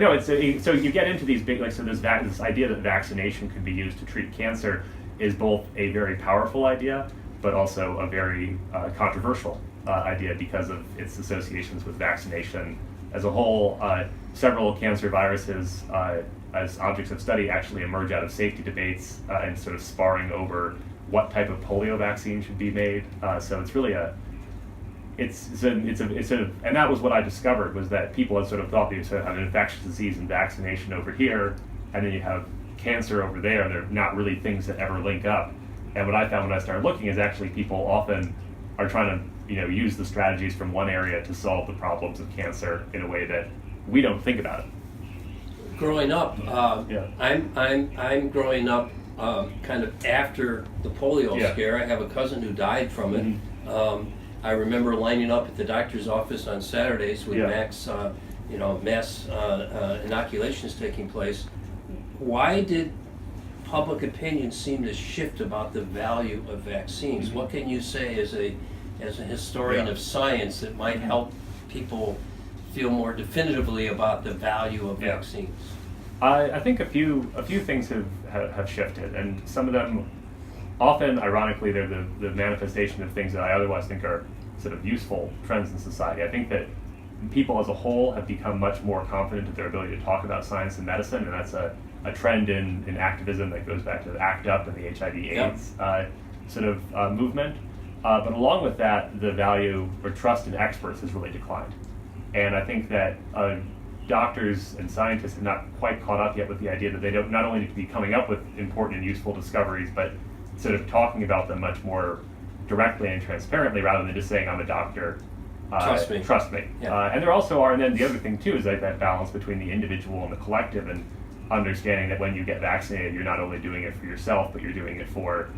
Speaker 6: no, so you get into these big so this idea that vaccination could be used to treat cancer is both a very powerful idea, but also a very controversial idea because of its associations with vaccination as a whole. Several cancer viruses, as objects of study, actually emerge out of safety debates and sort of sparring over what type of polio vaccine should be made. So it's really and that was what I discovered, was that people had sort of thought you sort of have an infectious disease and vaccination over here, and then you have cancer over there, and they're not really things that ever link up. And what I found when I started looking is actually people often are trying to use the strategies from one area to solve the problems of cancer in a way that we don't think about it.
Speaker 2: Growing up, I'm growing up kind of after the polio scare. I have a cousin who died from it.
Speaker 6: Mm-hmm.
Speaker 2: I remember lining up at the doctor's office on Saturdays with mass inoculations taking place. Why did public opinion seem to shift about the value of vaccines?
Speaker 6: Mm-hmm.
Speaker 2: What can you say as a historian of science that might help people feel more definitively about the value of vaccines?
Speaker 6: I think a few things have shifted, and some of them often, ironically, they're the manifestation of things that I otherwise think are sort of useful trends in society. I think that people as a whole have become much more confident in their ability to talk about science and medicine, and that's a trend in activism that goes back to ACT UP and the HIV/AIDS movement. But along with that, the value or trust in experts has really declined. And I think that doctors and scientists have not quite caught up yet with the idea that they don't not only need to be coming up with important and useful discoveries, but sort of talking about them much more directly and transparently rather than just saying, I'm a doctor.
Speaker 2: Trust me.
Speaker 6: Trust me.
Speaker 2: Yeah.
Speaker 6: And there also are, and then the other thing too is that balance between the individual and the collective, and understanding that when you get vaccinated, you're not only doing it for yourself, but you're doing it for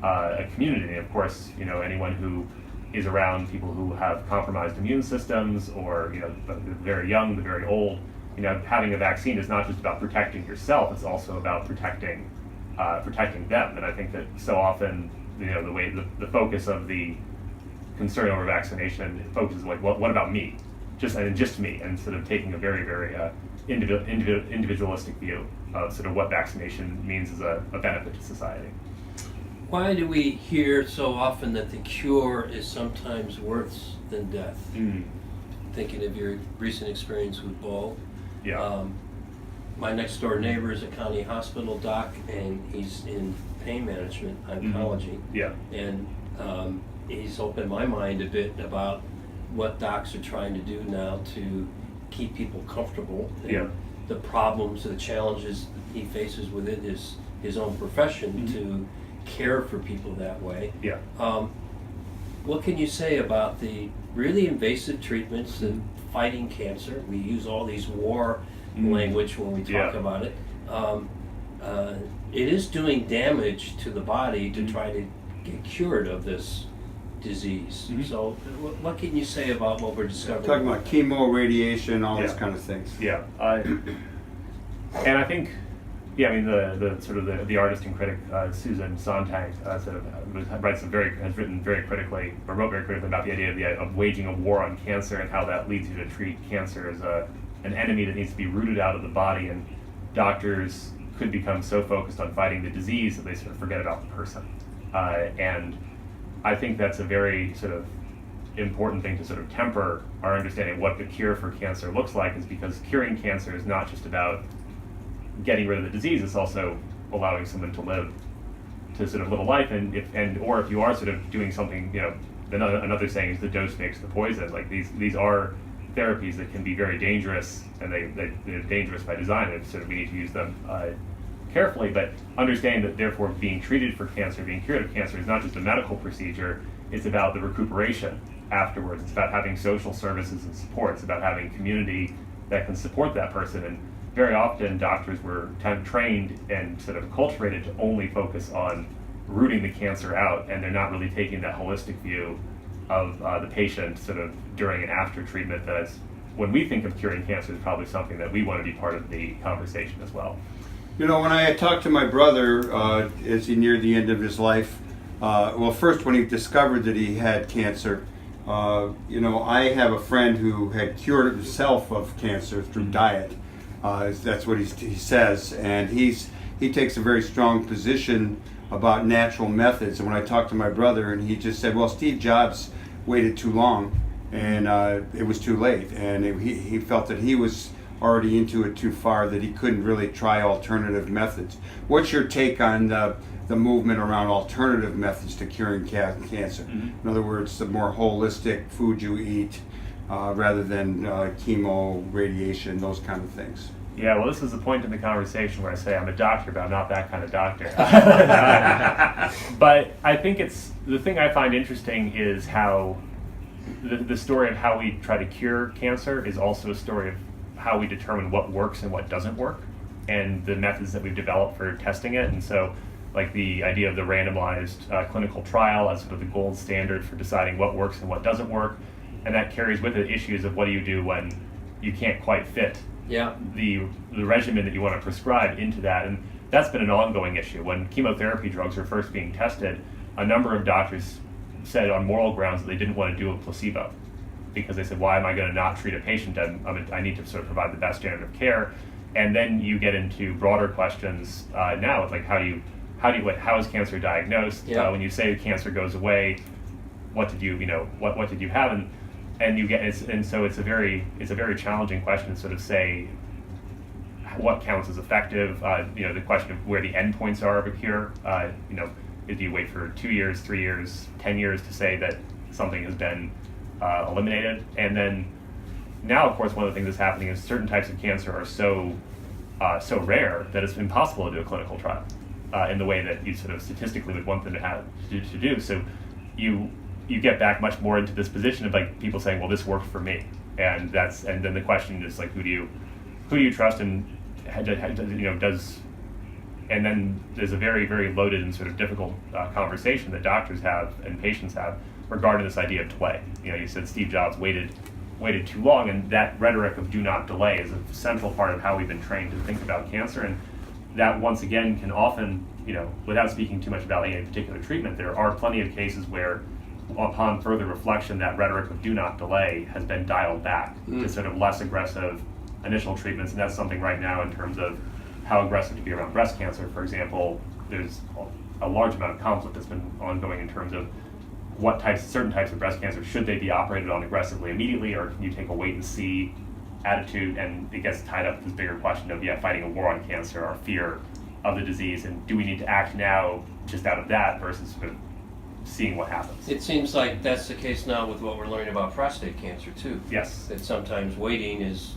Speaker 6: a community. And of course, anyone who is around people who have compromised immune systems, or the very young, the very old, having a vaccine is not just about protecting yourself; it's also about protecting them. And I think that so often, the way the focus of the concern over vaccination focuses like, what about me? Just me, and sort of taking a very, very individualistic view of sort of what vaccination means as a benefit to society.
Speaker 2: Why do we hear so often that the cure is sometimes worse than death? Thinking of your recent experience with Bull.
Speaker 6: Yeah.
Speaker 2: My next door neighbor is a county hospital doc, and he's in pain management, oncology.
Speaker 6: Yeah.
Speaker 2: And he's opened my mind a bit about what docs are trying to do now to keep people comfortable. And
Speaker 6: Yeah.
Speaker 2: the problems, the challenges he faces within his own profession to care for people that way.
Speaker 6: Yeah.
Speaker 2: What can you say about the really invasive treatments and fighting cancer? We use all these war language when we talk about it. It is doing damage to the body to try to get cured of this disease. So what can you say about what we're discovering?
Speaker 5: Talking about chemo, radiation, all those
Speaker 6: Yeah.
Speaker 5: kind of things.
Speaker 6: Yeah. And I think, the sort of the artist and critic Susan Sontag has written very critically, or wrote very critically about the idea of waging a war on cancer, and how that leads you to treat cancer as an enemy that needs to be rooted out of the body, and doctors could become so focused on fighting the disease that they sort of forget about the person. And I think that's a very sort of important thing to sort of temper our understanding of what the cure for cancer looks like, is because curing cancer is not just about getting rid of the disease, it's also allowing someone to live a life, and if you are sort of doing something, another saying is the dose makes the poison. Like these are therapies that can be very dangerous, and they're dangerous by design, and sort of we need to use them carefully, but understanding that therefore being treated for cancer, being cured of cancer, is not just a medical procedure, it's about the recuperation afterwards. It's about having social services and support. It's about having community that can support that person. And very often doctors were trained and sort of acculturated to only focus on rooting the cancer out, and they're not really taking that holistic view of the patient sort of during and after treatment. That is, when we think of curing cancer, is probably something that we want to be part of the conversation as well.
Speaker 5: When I talked to my brother as he neared the end of his life, first when he discovered that he had cancer, I have a friend who had cured himself of cancer through diet. That's what he says, and he takes a very strong position about natural methods. And when I talked to my brother, and he just said, well, Steve Jobs waited too long, and it was too late, and he felt that he was already into it too far, that he couldn't really try alternative methods. What's your take on the movement around alternative methods to curing cancer? In other words, the more holistic food you eat, rather than chemo, radiation, those kind of things.
Speaker 6: Yeah, well, this is the point in the conversation where I say I'm a doctor, but I'm not that kind of doctor. But I think the thing I find interesting is how the story of how we try to cure cancer is also a story of how we determine what works and what doesn't work, and the methods that we've developed for testing it. And so, like the idea of the randomized clinical trial as sort of the gold standard for deciding what works and what doesn't work, and that carries with it issues of what do you do when you can't quite fit the regimen that you want to prescribe into that. And that's been an ongoing issue. When chemotherapy drugs were first being tested, a number of doctors said on moral grounds that they didn't want to do a placebo, because they said, why am I going to not treat a patient? I need to sort of provide the best standard of care. And then you get into broader questions now, like how do you how is cancer diagnosed?
Speaker 2: Yeah.
Speaker 6: When you say cancer goes away, what did you did you have? And you get, and so it's a very challenging question to sort of say what counts as effective. The question of where the endpoints are of a cure. Do you wait for 2 years, 3 years, 10 years to say that something has been eliminated? And then now, of course, one of the things that's happening is certain types of cancer are so rare that it's impossible to do a clinical trial in the way that you sort of statistically would want them to do. So you get back much more into this position of like people saying, well, this worked for me, and then the question is like, who do you trust, and and then there's a very, very loaded and sort of difficult conversation that doctors have and patients have regarding this idea of delay. You said Steve Jobs waited too long, and that rhetoric of do not delay is a central part of how we've been trained to think about cancer. And that, once again, can often, without speaking too much about any particular treatment, there are plenty of cases where, upon further reflection, that rhetoric of do not delay has been dialed back to sort of less aggressive initial treatments. And that's something right now in terms of how aggressive to be around breast cancer, for example. There's a large amount of conflict that's been ongoing in terms of certain types of breast cancer, should they be operated on aggressively immediately, or can you take a wait and see attitude? And it gets tied up with this bigger question of fighting a war on cancer, our fear of the disease, and do we need to act now just out of that versus sort of seeing what happens?
Speaker 2: It seems like that's the case now with what we're learning about prostate cancer too.
Speaker 6: Yes.
Speaker 2: That sometimes waiting is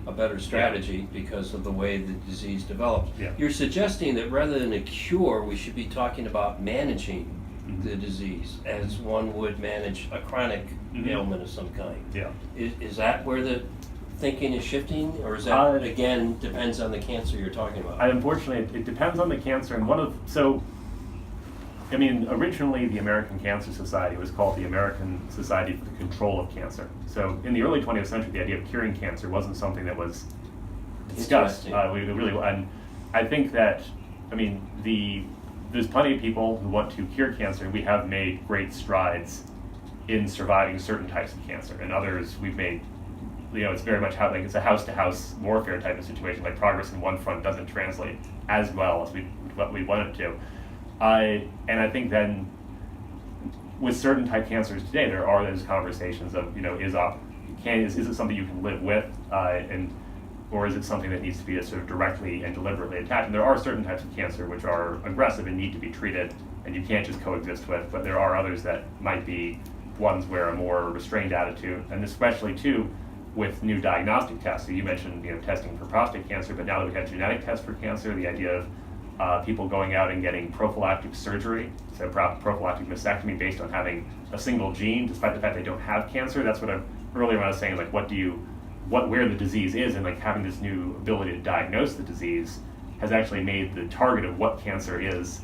Speaker 2: a better strategy because of the way the disease develops.
Speaker 6: Yeah.
Speaker 2: You're suggesting that rather than a cure, we should be talking about managing the disease as one would manage a chronic ailment of some kind.
Speaker 6: Yeah.
Speaker 2: Is that where the thinking is shifting, or is that again depends on the cancer you're talking about?
Speaker 6: Unfortunately, it depends on the cancer, and originally the American Cancer Society was called the American Society for the Control of Cancer. So in the early 20th century, the idea of curing cancer wasn't something that was discussed. And I think that, there's plenty of people who want to cure cancer, and we have made great strides in surviving certain types of cancer. And others we've made, it's very much it's a house-to-house warfare type of situation. Like progress in one front doesn't translate as well as what we want it to. And I think then with certain type cancers today, there are those conversations of, is it something you can live with, or is it something that needs to be sort of directly and deliberately attacked? And there are certain types of cancer which are aggressive and need to be treated, and you can't just coexist with, but there are others that might be ones where a more restrained attitude, and especially too with new diagnostic tests. So you mentioned testing for prostate cancer, but now that we've got genetic tests for cancer, the idea of people going out and getting prophylactic surgery, so prophylactic mastectomy based on having a single gene, despite the fact they don't have cancer. That's what earlier when I was saying, like, where the disease is, and like having this new ability to diagnose the disease has actually made the target of what cancer is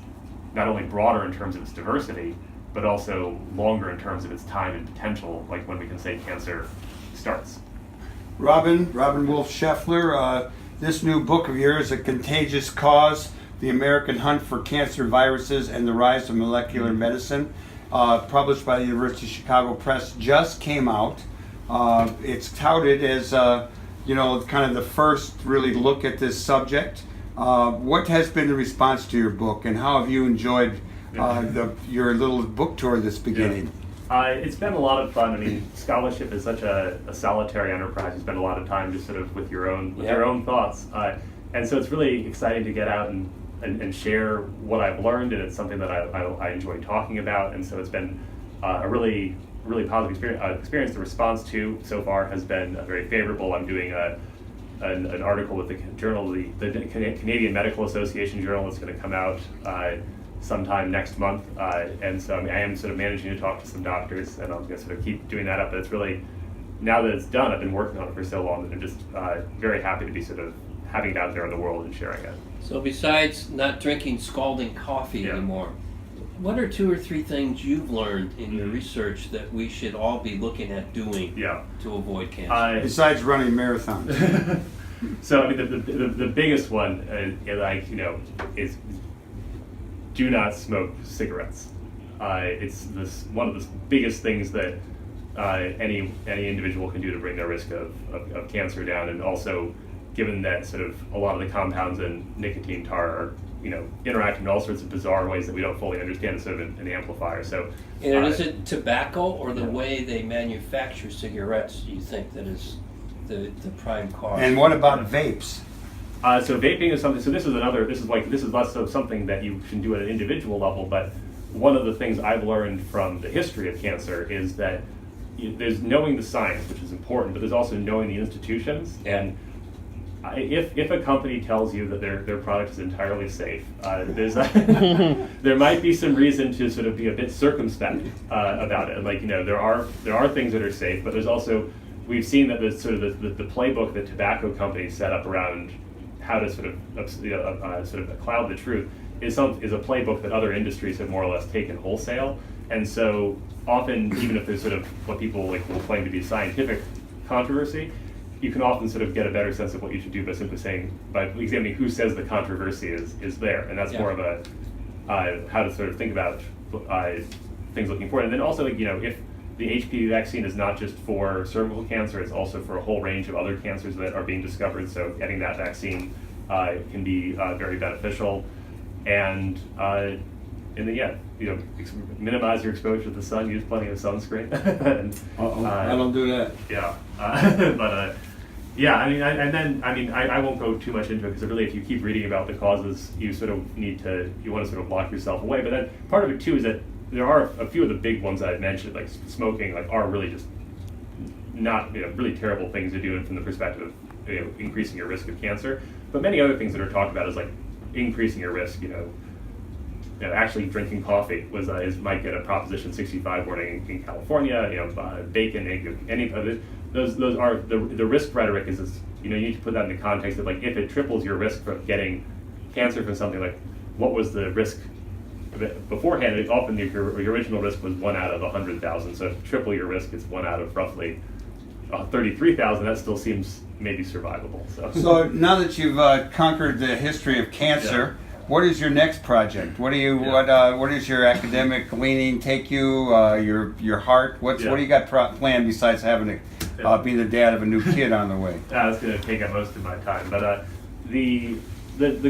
Speaker 6: not only broader in terms of its diversity, but also longer in terms of its time and potential, like when we can say cancer starts.
Speaker 5: Robin Wolf Scheffler, this new book of yours, A Contagious Cause, The American Hunt for Cancer Viruses and the Rise of Molecular Medicine, published by the University of Chicago Press, just came out. It's touted as, kind of the first really look at this subject. What has been the response to your book, and how have you enjoyed your little book tour this beginning?
Speaker 6: It's been a lot of fun. Scholarship is such a solitary enterprise. You spend a lot of time just sort of with your own thoughts. And so it's really exciting to get out and share what I've learned, and it's something that I enjoy talking about. And so it's been a really positive experience. The response to so far has been very favorable. I'm doing an article with the journal, the Canadian Medical Association journal, that's going to come out sometime next month, and so I am sort of managing to talk to some doctors, and I'm going to sort of keep doing that up. But it's really, now that it's done, I've been working on it for so long that I'm just very happy to be sort of having it out there in the world and sharing it.
Speaker 2: So besides not drinking scalding coffee anymore, what are 2 or 3 things you've learned in your research that we should all be looking at doing to avoid cancer?
Speaker 5: Besides running marathons.
Speaker 6: So the biggest one, is do not smoke cigarettes. It's one of the biggest things that any individual can do to bring their risk of cancer down, and also given that sort of a lot of the compounds in nicotine tar are interacting in all sorts of bizarre ways that we don't fully understand as sort of an amplifier. So,
Speaker 2: And is it tobacco or the way they manufacture cigarettes, do you think, that is the prime cause?
Speaker 5: And what about vapes?
Speaker 6: So vaping is something. So this is less of something that you can do at an individual level. But one of the things I've learned from the history of cancer is that there's knowing the science, which is important, but there's also knowing the institutions. And if a company tells you that their product is entirely safe, there might be some reason to sort of be a bit circumspect about it. Like, there are things that are safe, but there's also, we've seen that the playbook that tobacco companies set up around how to sort of cloud the truth is a playbook that other industries have more or less taken wholesale. And so often, even if there's sort of what people will claim to be scientific controversy, you can often sort of get a better sense of what you should do by examining who says the controversy is there. And that's more of a how to sort of think about things looking forward. And then also, if the HPV vaccine is not just for cervical cancer, it's also for a whole range of other cancers that are being discovered. So getting that vaccine can be very beneficial. And then, minimize your exposure to the sun, use plenty of sunscreen. And,
Speaker 5: I don't do that.
Speaker 6: Yeah. I won't go too much into it because really, if you keep reading about the causes, you want to sort of lock yourself away. But then part of it too is that there are a few of the big ones that I've mentioned, like smoking, are really just not really terrible things to do from the perspective of increasing your risk of cancer. But many other things that are talked about is like increasing your risk. Actually drinking coffee might get a Proposition 65 warning in California. Bacon, egg, any of it. Those are the risk rhetoric is you need to put that in the context of if it triples your risk for getting cancer from something, what was the risk beforehand? Often your original risk was 1 out of 100,000. So if triple your risk, it's 1 out of roughly 33,000. That still seems maybe survivable.
Speaker 5: So now that you've conquered the history of cancer. What is your next project? What is your academic leaning take you? Your heart? What do you got planned besides having to be the dad of a new kid on the way?
Speaker 6: That's going to take up most of my time. But the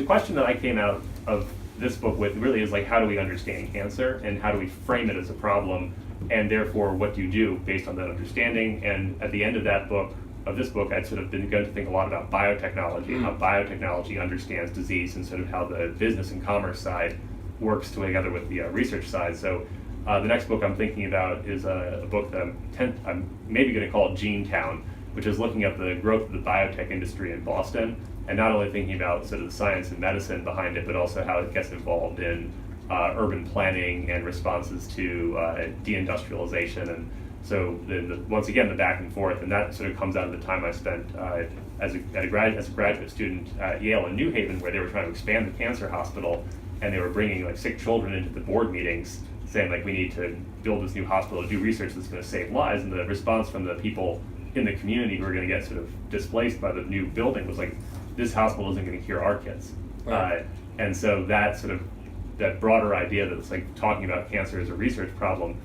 Speaker 6: question that I came out of this book with really is how do we understand cancer and how do we frame it as a problem, and therefore what do you do based on that understanding? And at the end of this book, I'd sort of been going to think a lot about biotechnology and how biotechnology understands disease and sort of how the business and commerce side works together with the research side. So the next book I'm thinking about is a book that I'm maybe going to call it Gene Town, which is looking at the growth of the biotech industry in Boston, and not only thinking about sort of the science and medicine behind it, but also how it gets involved in urban planning and responses to deindustrialization. And so once again, the back and forth, and that sort of comes out of the time I spent as a graduate student at Yale in New Haven, where they were trying to expand the cancer hospital, and they were bringing sick children into the board meetings, saying we need to build this new hospital to do research that's going to save lives. And the response from the people in the community who are going to get sort of displaced by the new building was this hospital isn't going to cure our kids. And so that broader idea that it's talking about cancer as a research problem